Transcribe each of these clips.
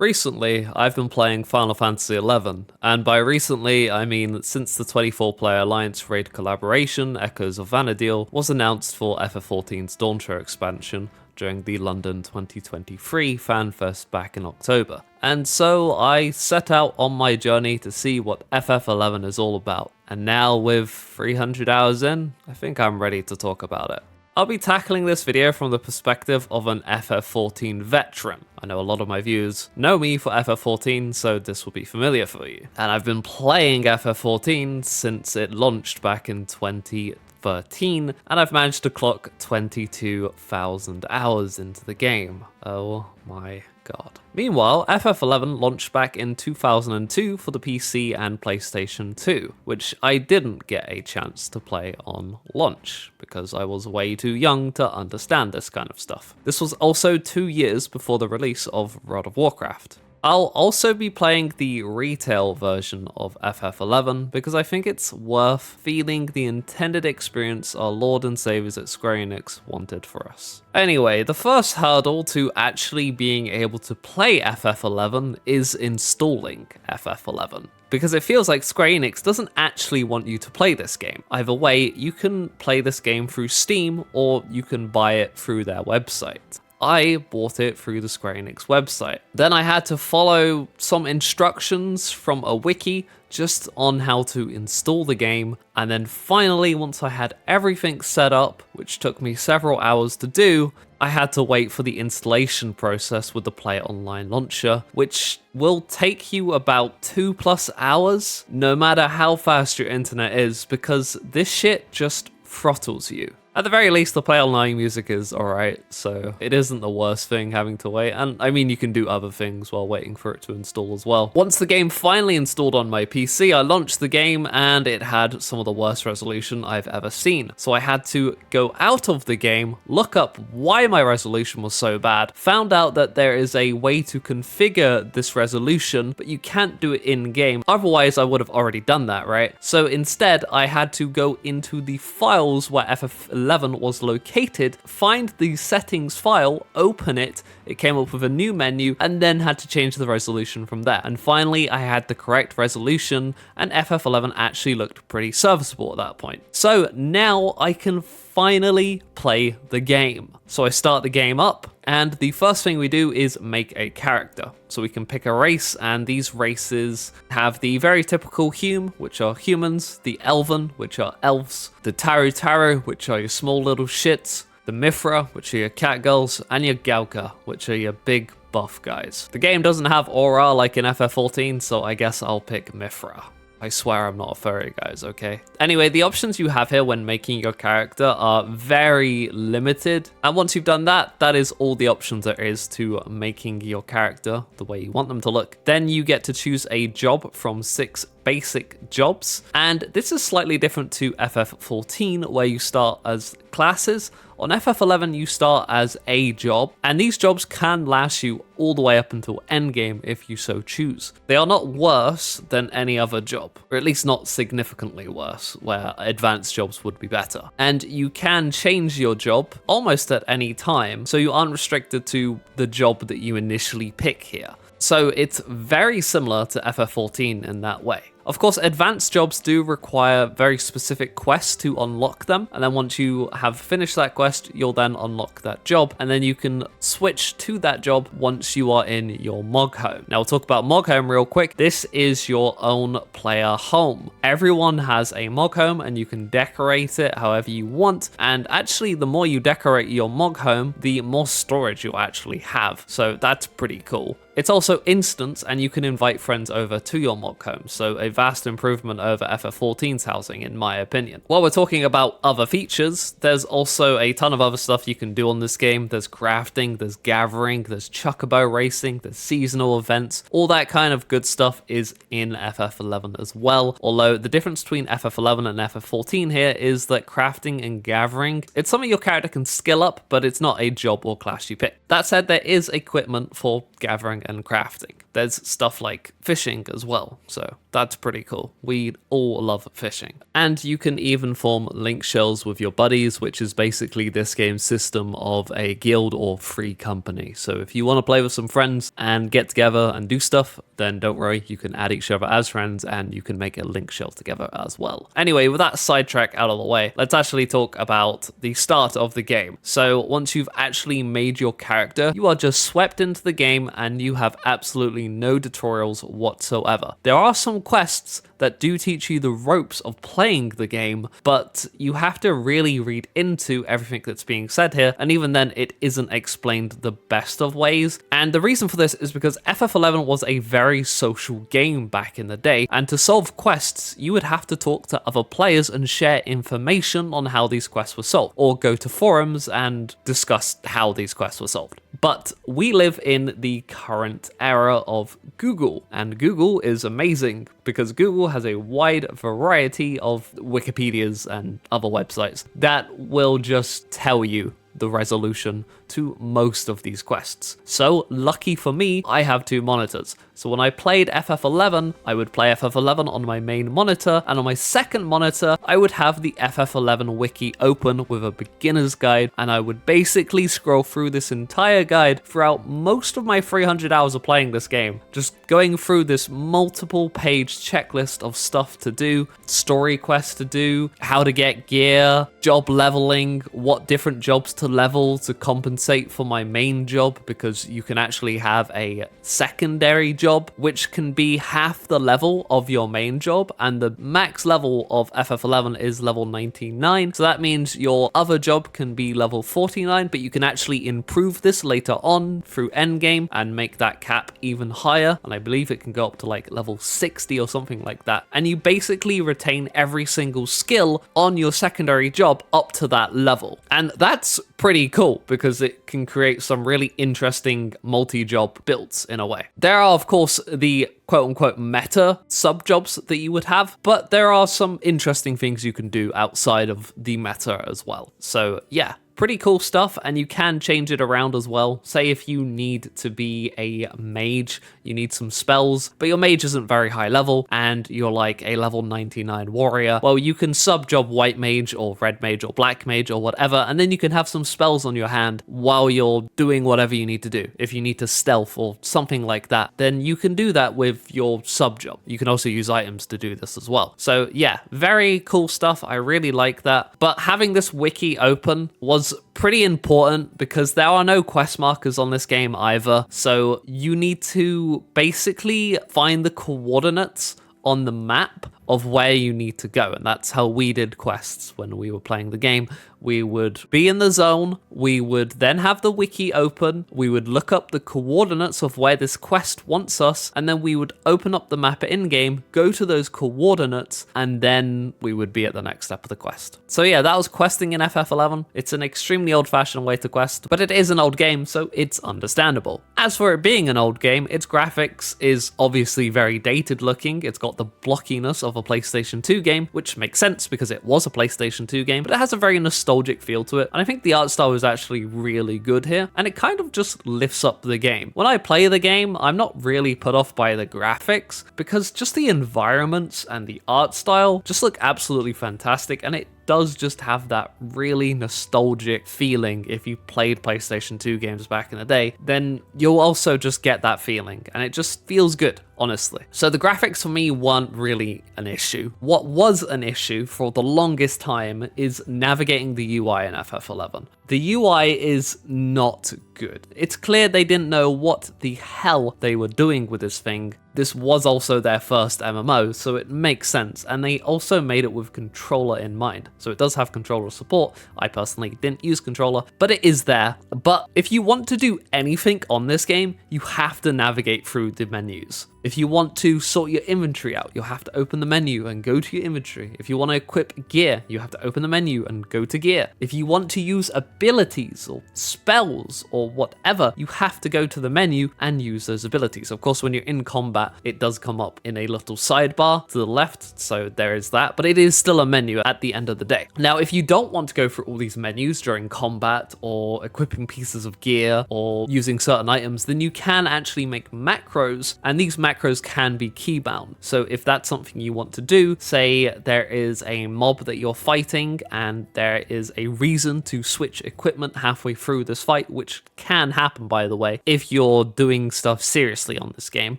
Recently, I've been playing Final Fantasy XI, and by recently, I mean since the 24-player Alliance raid collaboration Echoes of Vana'diel was announced for FF14's Dawntrail expansion during the London 2023 FanFest back in October. And so I set out on my journey to see what FF11 is all about. And now with 300 hours in, I think I'm ready to talk about it. I'll be tackling this video from the perspective of an FF14 veteran. I know a lot of my viewers know me for FF14, so this will be familiar for you. And I've been playing FF14 since it launched back in 2013, and I've managed to clock 22,000 hours into the game. Oh my god. Meanwhile, FF11 launched back in 2002 for the PC and PlayStation 2, which I didn't get a chance to play on launch, because I was way too young to understand this kind of stuff. This was also 2 years before the release of World of Warcraft. I'll also be playing the retail version of FF11 because I think it's worth feeling the intended experience our Lord and Saviors at Square Enix wanted for us. Anyway, the first hurdle to actually being able to play FF11 is installing FF11. Because it feels like Square Enix doesn't actually want you to play this game. Either way, you can play this game through Steam or you can buy it through their website. I bought it through the Square Enix website. Then I had to follow some instructions from a wiki just on how to install the game, and then finally, once I had everything set up, which took me several hours to do, I had to wait for the installation process with the Play Online launcher, which will take you about 2+ hours, no matter how fast your internet is, because this shit just throttles you. At the very least, the Play Online music is alright, so it isn't the worst thing having to wait, and I mean you can do other things while waiting for it to install as well. Once the game finally installed on my PC, I launched the game and it had some of the worst resolution I've ever seen. So I had to go out of the game, look up why my resolution was so bad, found out that there is a way to configure this resolution, but you can't do it in-game, otherwise I would have already done that, right? So instead, I had to go into the files where FF11 was located, find the settings file, open it, it came up with a new menu, and then had to change the resolution from there. And finally, I had the correct resolution, and FF11 actually looked pretty serviceable at that point. So now I can finally play the game. So I start the game up, and the first thing we do is make a character. So we can pick a race, and these races have the very typical Hume, which are humans, the Elven, which are elves, the Taru Taru, which are your small little shits, the Mithra, which are your catgirls, and your Gauka, which are your big buff guys. The game doesn't have aura like in FF14, so I guess I'll pick Mithra. I swear I'm not a furry, guys, okay? Anyway, the options you have here when making your character are very limited. And once you've done that, that is all the options there is to making your character the way you want them to look. Then you get to choose a job from 6 basic jobs. And this is slightly different to FF14, where you start as classes. On FF11, you start as a job, and these jobs can last you all the way up until endgame if you so choose. They are not worse than any other job, or at least not significantly worse, where advanced jobs would be better. And you can change your job almost at any time, so you aren't restricted to the job that you initially pick here. So it's very similar to FF14 in that way. Of course, advanced jobs do require very specific quests to unlock them, and then once you have finished that quest, you'll then unlock that job, and then you can switch to that job once you are in your Mog Home. Now, we'll talk about Mog Home real quick. This is your own player home. Everyone has a Mog Home, and you can decorate it however you want, and actually, the more you decorate your Mog Home, the more storage you'll actually have, so that's pretty cool. It's also instant, and you can invite friends over to your Mog Home, so a vast improvement over FF14's housing, in my opinion. While we're talking about other features, there's also a ton of other stuff you can do on this game. There's crafting, there's gathering, there's chocobo racing, there's seasonal events. All that kind of good stuff is in FF11 as well, although the difference between FF11 and FF14 here is that crafting and gathering, it's something your character can skill up, but it's not a job or class you pick. That said, there is equipment for gathering and crafting. There's stuff like fishing as well, so that's pretty cool. We all love fishing. And you can even form link shells with your buddies, which is basically this game's system of a guild or free company. So if you want to play with some friends and get together and do stuff, then don't worry, you can add each other as friends and you can make a link shell together as well. Anyway, with that sidetrack out of the way, let's actually talk about the start of the game. So once you've actually made your character, you are just swept into the game and you have absolutely no tutorials whatsoever. There are some quests that do teach you the ropes of playing the game, but you have to really read into everything that's being said here, and even then it isn't explained the best of ways. And the reason for this is because FF11 was a very social game back in the day, and to solve quests you would have to talk to other players and share information on how these quests were solved, or go to forums and discuss how these quests were solved. But we live in the current era of Google, and Google is amazing because Google has a wide variety of Wikipedias and other websites that will just tell you the resolution to most of these quests. So lucky for me, I have two monitors. So when I played FF11, I would play FF11 on my main monitor, and on my second monitor, I would have the FF11 wiki open with a beginner's guide, and I would basically scroll through this entire guide throughout most of my 300 hours of playing this game, just going through this multiple page checklist of stuff to do, story quests to do, how to get gear, job leveling, what different jobs to level to compensate for my main job, because you can actually have a secondary job which can be half the level of your main job, and the max level of FF11 is level 99, so that means your other job can be level 49, but you can actually improve this later on through endgame and make that cap even higher, and I believe it can go up to like level 60 or something like that, and you basically retain every single skill on your secondary job up to that level. And that's pretty cool because it can create some really interesting multi-job builds in a way. There are of course the quote-unquote meta sub-jobs that you would have, but there are some interesting things you can do outside of the meta as well. So yeah, pretty cool stuff, and you can change it around as well. Say if you need to be a mage, you need some spells, but your mage isn't very high level, and you're like a level 99 warrior, well, you can sub-job white mage, or red mage, or black mage, or whatever, and then you can have some spells on your hand while you're doing whatever you need to do. If you need to stealth or something like that, then you can do that with your sub-job. You can also use items to do this as well. So yeah, very cool stuff. I really like that. But having this wiki open was pretty important because there are no quest markers on this game either. So you need to basically find the coordinates on the map of where you need to go, and that's how we did quests when we were playing the game. We would be in the zone, we would then have the wiki open, we would look up the coordinates of where this quest wants us, and then we would open up the map in-game, go to those coordinates, and then we would be at the next step of the quest. So yeah, that was questing in FF11. It's an extremely old-fashioned way to quest, but it is an old game, so it's understandable. As for it being an old game, its graphics is obviously very dated looking. It's got the blockiness of a PlayStation 2 game, which makes sense because it was a PlayStation 2 game, but it has a very nostalgic feel to it, and I think the art style is actually really good here, and it kind of just lifts up the game. When I play the game, I'm not really put off by the graphics, because just the environments and the art style just look absolutely fantastic, and it does just have that really nostalgic feeling. If you played PlayStation 2 games back in the day, then you'll also just get that feeling, and it just feels good, honestly. So the graphics for me weren't really an issue. What was an issue for the longest time is navigating the UI in FF11. The UI is not good. It's clear they didn't know what the hell they were doing with this thing. This was also their first MMO, so it makes sense, and they also made it with controller in mind. So it does have controller support. I personally didn't use controller, but it is there. But if you want to do anything on this game, you have to navigate through the menus. If you want to sort your inventory out, you'll have to open the menu and go to your inventory. If you want to equip gear, you have to open the menu and go to gear. If you want to use abilities or spells or whatever, you have to go to the menu and use those abilities. Of course, when you're in combat, it does come up in a little sidebar to the left, so there is that, but it is still a menu at the end of the day. Now, if you don't want to go through all these menus during combat or equipping pieces of gear or using certain items, then you can actually make macros, and these macros can be keybound. So if that's something you want to do, say there is a mob that you're fighting and there is a reason to switch equipment halfway through this fight, which can happen, by the way, if you're doing stuff seriously on this game,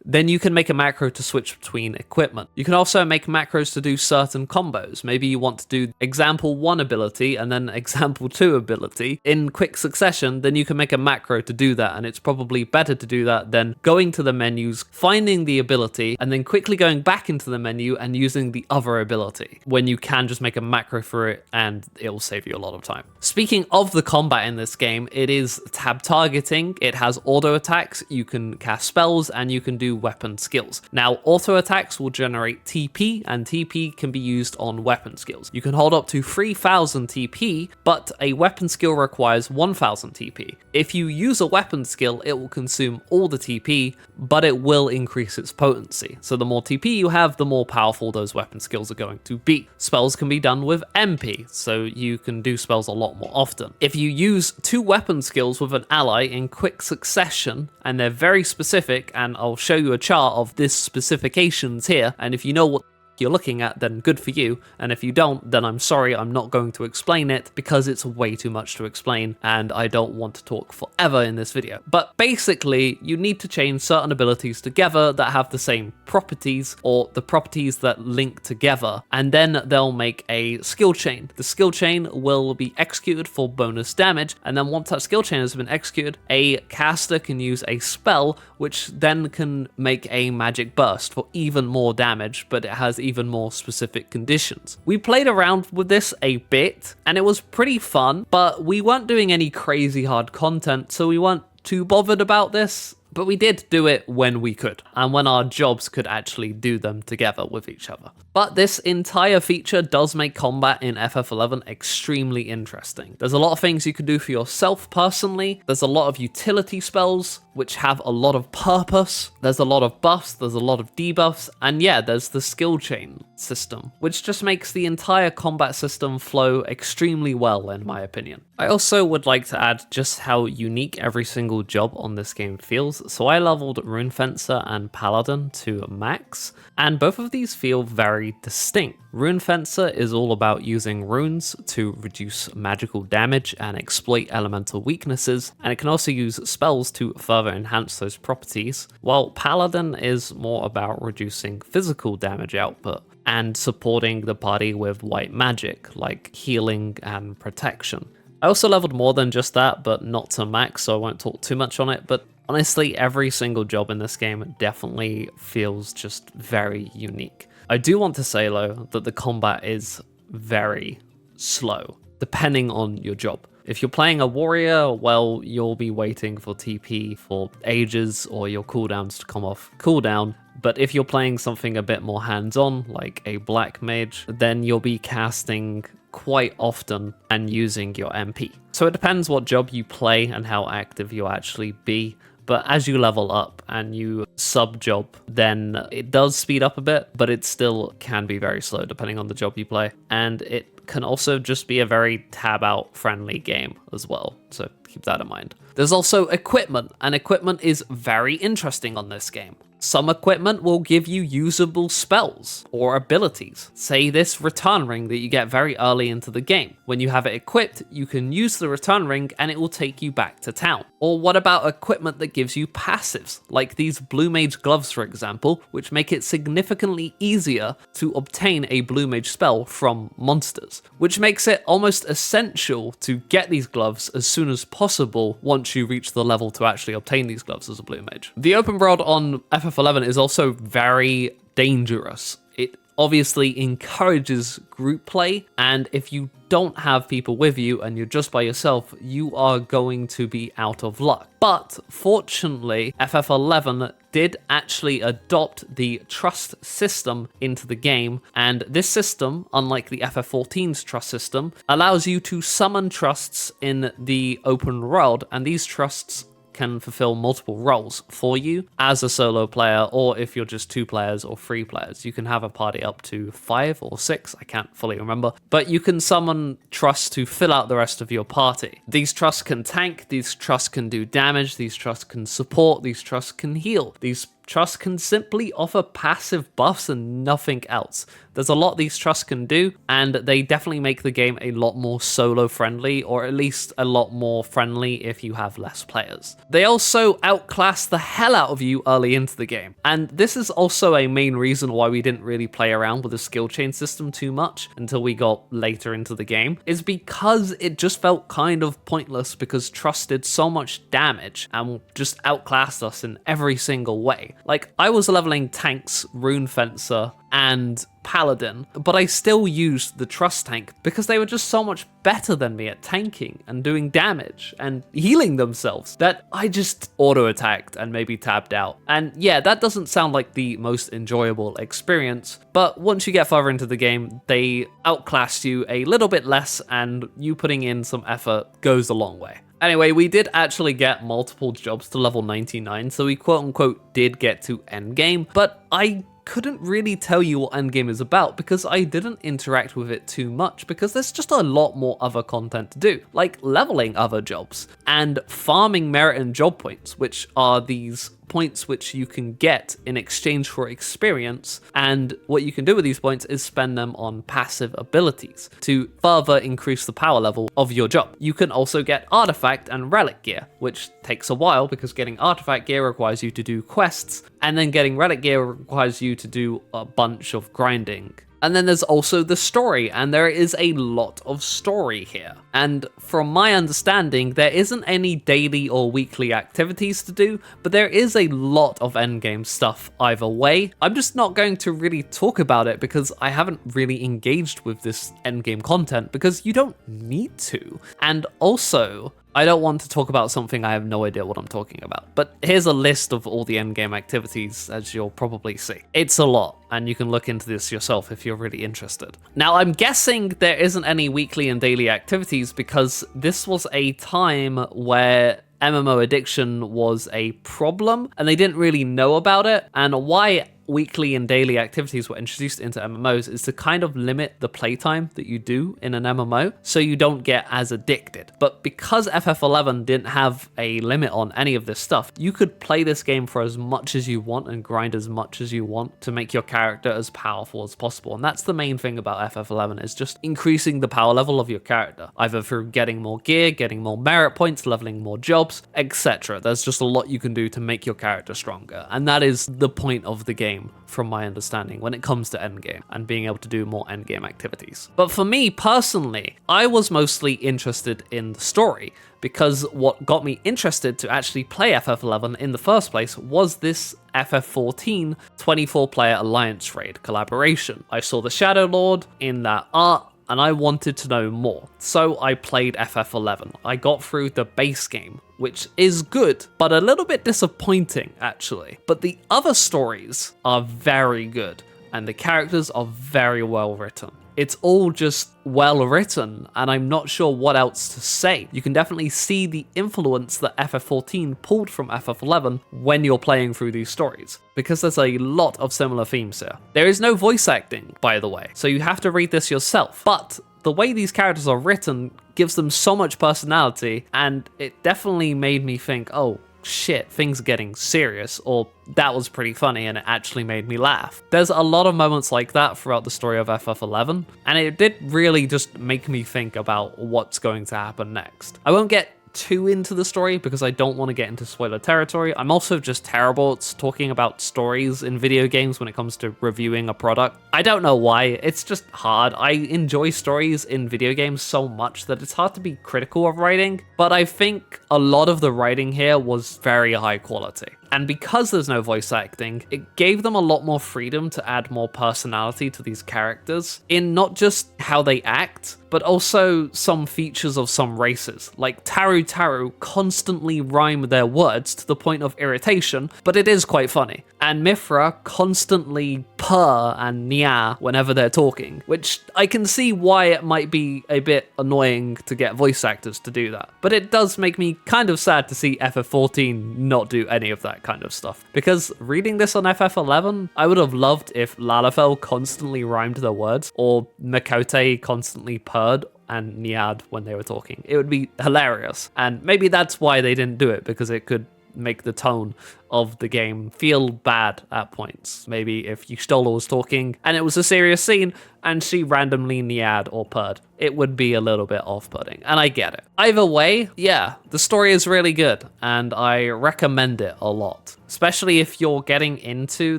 then you can make a macro to switch between equipment. You can also make macros to do certain combos. Maybe you want to do example 1 ability and then example 2 ability in quick succession, then you can make a macro to do that, and it's probably better to do that than going to the menus, finding the ability, and then quickly going back into the menu and using the other ability, when you can just make a macro for it and it will save you a lot of time. Speaking of the combat in this game, it is tab targeting, it has auto attacks, you can cast spells, and you can do weapon skills. Now, auto attacks will generate TP, and TP can be used on weapon skills. You can hold up to 3000 TP, but a weapon skill requires 1000 TP. If you use a weapon skill, it will consume all the TP, but it will increase its potency. So the more TP you have, the more powerful those weapon skills are going to be. Spells can be done with MP, so you can do spells a lot more often. If you use 2 weapon skills with an ally in quick succession, and they're very specific, and I'll show you a chart of this specifications here, and if you know what you're looking at, then good for you, and if you don't, then I'm sorry, I'm not going to explain it because it's way too much to explain and I don't want to talk forever in this video. But basically, you need to chain certain abilities together that have the same properties, or the properties that link together, and then they'll make a skill chain. The skill chain will be executed for bonus damage, and then once that skill chain has been executed, a caster can use a spell which then can make a magic burst for even more damage, but it has even more specific conditions. We played around with this a bit and it was pretty fun, but we weren't doing any crazy hard content, so we weren't too bothered about this. But we did do it when we could, and when our jobs could actually do them together with each other. But this entire feature does make combat in FF11 extremely interesting. There's a lot of things you can do for yourself personally, there's a lot of utility spells which have a lot of purpose, there's a lot of buffs, there's a lot of debuffs, and yeah, there's the skill chain system, which just makes the entire combat system flow extremely well in my opinion. I also would like to add just how unique every single job on this game feels. So I leveled Rune Fencer and Paladin to max, and both of these feel very distinct. Rune Fencer is all about using runes to reduce magical damage and exploit elemental weaknesses, and it can also use spells to further enhance those properties, while Paladin is more about reducing physical damage output and supporting the party with white magic, like healing and protection. I also leveled more than just that, but not to max, so I won't talk too much on it, but honestly, every single job in this game definitely feels just very unique. I do want to say though, that the combat is very slow, depending on your job. If you're playing a warrior, well, you'll be waiting for TP for ages or your cooldowns to come off cooldown. But if you're playing something a bit more hands-on, like a black mage, then you'll be casting quite often and using your MP. So it depends what job you play and how active you actually be. But as you level up and you sub-job, then it does speed up a bit, but it still can be very slow depending on the job you play. And it can also just be a very tab-out friendly game as well, so keep that in mind. There's also equipment, and equipment is very interesting on this game. Some equipment will give you usable spells or abilities. Say this return ring that you get very early into the game. When you have it equipped, you can use the return ring and it will take you back to town. Or what about equipment that gives you passives, like these Blue Mage gloves for example, which make it significantly easier to obtain a Blue Mage spell from monsters, which makes it almost essential to get these gloves as soon as possible once you reach the level to actually obtain these gloves as a Blue Mage. The open world on FF11 is also very dangerous. It obviously encourages group play, and if you don't have people with you and you're just by yourself, you are going to be out of luck. But fortunately, FF11 did actually adopt the trust system into the game, and this system, unlike the FF14's trust system, allows you to summon trusts in the open world, and these trusts can fulfill multiple roles for you as a solo player, or if you're just 2 players or 3 players. You can have a party up to 5 or 6, I can't fully remember, but you can summon trusts to fill out the rest of your party. These trusts can tank, these trusts can do damage, these trusts can support, these trusts can heal, these trusts can simply offer passive buffs and nothing else. There's a lot these trusts can do, and they definitely make the game a lot more solo friendly, or at least a lot more friendly if you have less players. They also outclass the hell out of you early into the game, and this is also a main reason why we didn't really play around with the skill chain system too much until we got later into the game, is because it just felt kind of pointless because trust did so much damage and just outclassed us in every single way. Like, I was leveling tanks, Rune Fencer, and Paladin, but I still used the trust tank because they were just so much better than me at tanking and doing damage and healing themselves that I just auto-attacked and maybe tabbed out. And yeah, that doesn't sound like the most enjoyable experience, but once you get further into the game, they outclass you a little bit less, and you putting in some effort goes a long way. Anyway, we did actually get multiple jobs to level 99, so we quote-unquote did get to endgame, but I couldn't really tell you what endgame is about because I didn't interact with it too much, because there's just a lot more other content to do, like leveling other jobs and farming merit and job points, which are these points which you can get in exchange for experience, and what you can do with these points is spend them on passive abilities to further increase the power level of your job. You can also get artifact and relic gear, which takes a while because getting artifact gear requires you to do quests, and then getting relic gear requires you to do a bunch of grinding. And then there's also the story, and there is a lot of story here. And from my understanding, there isn't any daily or weekly activities to do, but there is a lot of endgame stuff either way. I'm just not going to really talk about it because I haven't really engaged with this endgame content, because you don't need to. And also, I don't want to talk about something I have no idea what I'm talking about. But here's a list of all the endgame activities, as you'll probably see. It's a lot, and you can look into this yourself if you're really interested. Now, I'm guessing there isn't any weekly and daily activities because this was a time where MMO addiction was a problem, and they didn't really know about it. And why weekly and daily activities were introduced into MMOs is to kind of limit the playtime that you do in an MMO so you don't get as addicted. But because FF11 didn't have a limit on any of this stuff, you could play this game for as much as you want and grind as much as you want to make your character as powerful as possible. And that's the main thing about FF11, is just increasing the power level of your character, either through getting more gear, getting more merit points, leveling more jobs, etc. There's just a lot you can do to make your character stronger. And that is the point of the game, from my understanding, when it comes to endgame and being able to do more endgame activities. But for me personally, I was mostly interested in the story, because what got me interested to actually play FF11 in the first place was this FF14 24-player Alliance raid collaboration. I saw the Shadow Lord in that art, and I wanted to know more. So I played FF11. I got through the base game, which is good, but a little bit disappointing actually. But the other stories are very good, and the characters are very well written. It's all just well written, and I'm not sure what else to say. You can definitely see the influence that FF14 pulled from FF11 when you're playing through these stories, because there's a lot of similar themes here. There is no voice acting, by the way, so you have to read this yourself, but the way these characters are written gives them so much personality, and it definitely made me think, oh shit, things are getting serious, or that was pretty funny and it actually made me laugh. There's a lot of moments like that throughout the story of FF11, and it did really just make me think about what's going to happen next. I won't get too into the story because I don't want to get into spoiler territory. I'm also just terrible at talking about stories in video games when it comes to reviewing a product. I don't know why, it's just hard. I enjoy stories in video games so much that it's hard to be critical of writing, but I think a lot of the writing here was very high quality. And because there's no voice acting, it gave them a lot more freedom to add more personality to these characters in not just how they act, but also some features of some races. Like Taru Taru constantly rhyme their words to the point of irritation, but it is quite funny. And Mithra constantly purr and nya whenever they're talking, which I can see why it might be a bit annoying to get voice actors to do that. But it does make me kind of sad to see FF14 not do any of that kind of stuff. Because reading this on FF11, I would have loved if Lalafell constantly rhymed their words, or Mikote constantly purred and Niad when they were talking. It would be hilarious. And maybe that's why they didn't do it, because it could make the tone of the game feel bad at points. Maybe if Yustola was talking and it was a serious scene and she randomly Niad or purred, it would be a little bit off-putting, and I get it. Either way, yeah, the story is really good, and I recommend it a lot. Especially if you're getting into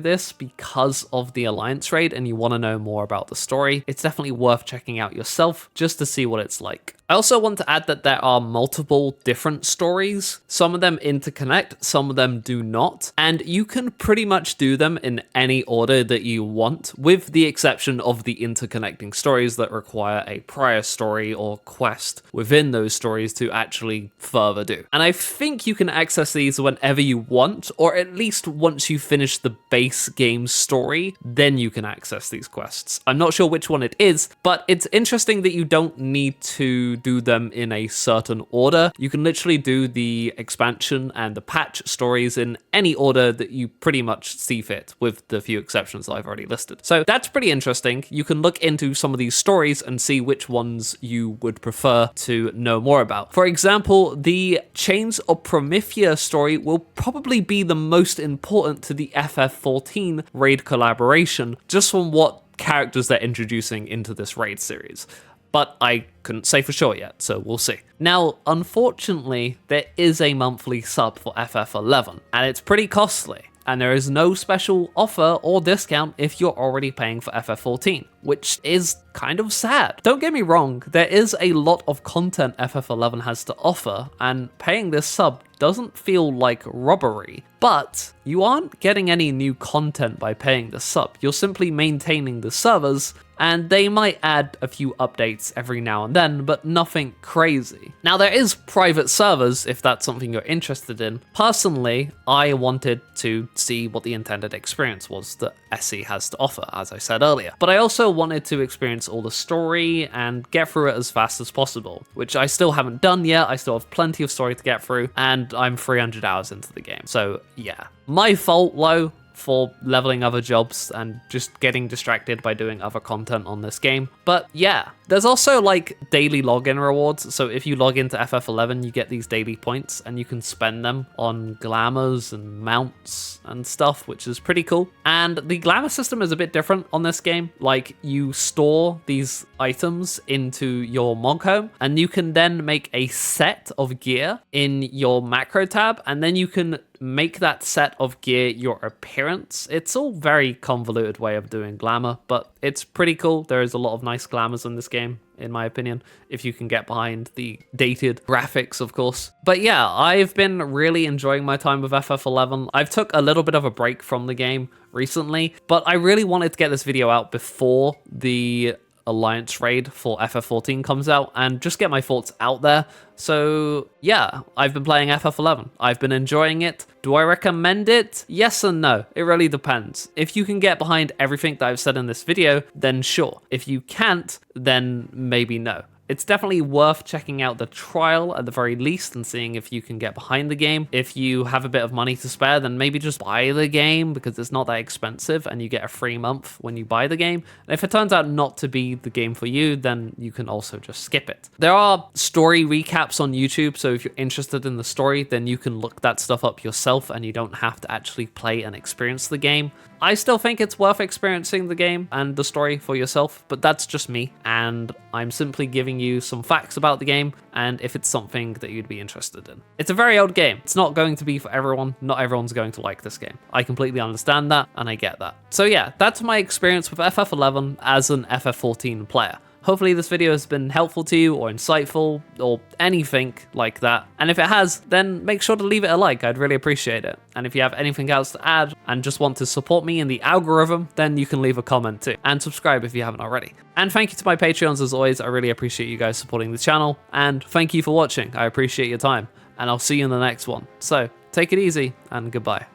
this because of the Alliance raid and you want to know more about the story, it's definitely worth checking out yourself just to see what it's like. I also want to add that there are multiple different stories. Some of them interconnect, some of them do not, and you can pretty much do them in any order that you want, with the exception of the interconnecting stories that require a prior story or quest within those stories to actually further do. And I think you can access these whenever you want, or at least once you finish the base game story, then you can access these quests. I'm not sure which one it is, but it's interesting that you don't need to do them in a certain order. You can literally do the expansion and the patch stories in any order that you pretty much see fit, with the few exceptions that I've already listed. So that's pretty interesting. You can look into some of these stories and see which ones you would prefer to know more about. For example, the Chains of Promethea story will probably be the most important to the FF14 raid collaboration, just from what characters they're introducing into this raid series. But I couldn't say for sure yet, so we'll see. Now, unfortunately, there is a monthly sub for FF11, and it's pretty costly. And there is no special offer or discount if you're already paying for FF14, which is kind of sad. Don't get me wrong, there is a lot of content FF11 has to offer, and paying this sub doesn't feel like robbery, but you aren't getting any new content by paying the sub. You're simply maintaining the servers, and they might add a few updates every now and then, but nothing crazy. Now, there is private servers if that's something you're interested in. Personally, I wanted to see what the intended experience was that SE has to offer, as I said earlier. But I also wanted to experience all the story and get through it as fast as possible, which I still haven't done yet. I still have plenty of story to get through, and I'm 300 hours into the game. So yeah, my fault, Lo, for leveling other jobs and just getting distracted by doing other content on this game. But yeah, there's also like daily login rewards. So if you log into FF11, you get these daily points and you can spend them on glamours and mounts and stuff, which is pretty cool. And the glamour system is a bit different on this game. Like, you store these items into your Mog Home, and you can then make a set of gear in your macro tab, and then you can make that set of gear your appearance. It's all very convoluted way of doing glamour, but it's pretty cool. There is a lot of nice glamours in this game, in my opinion, if you can get behind the dated graphics, of course. But yeah, I've been really enjoying my time with FF11. I've took a little bit of a break from the game recently, but I really wanted to get this video out before the Alliance raid for FF14 comes out and just get my thoughts out there. So yeah, I've been playing FF11. I've been enjoying it. Do I recommend it? Yes and no. It really depends. If you can get behind everything that I've said in this video, then sure. If you can't, then maybe no. It's definitely worth checking out the trial at the very least and seeing if you can get behind the game. If you have a bit of money to spare, then maybe just buy the game because it's not that expensive and you get a free month when you buy the game. And if it turns out not to be the game for you, then you can also just skip it. There are story recaps on YouTube, so if you're interested in the story, then you can look that stuff up yourself and you don't have to actually play and experience the game. I still think it's worth experiencing the game and the story for yourself, but that's just me, and I'm simply giving you some facts about the game, and if it's something that you'd be interested in. It's a very old game. It's not going to be for everyone. Not everyone's going to like this game. I completely understand that, and I get that. So yeah, that's my experience with FF11 as an FF14 player. Hopefully this video has been helpful to you or insightful or anything like that. And if it has, then make sure to leave it a like. I'd really appreciate it. And if you have anything else to add and just want to support me in the algorithm, then you can leave a comment too. And subscribe if you haven't already. And thank you to my Patreons as always. I really appreciate you guys supporting the channel. And thank you for watching. I appreciate your time. And I'll see you in the next one. So take it easy and goodbye.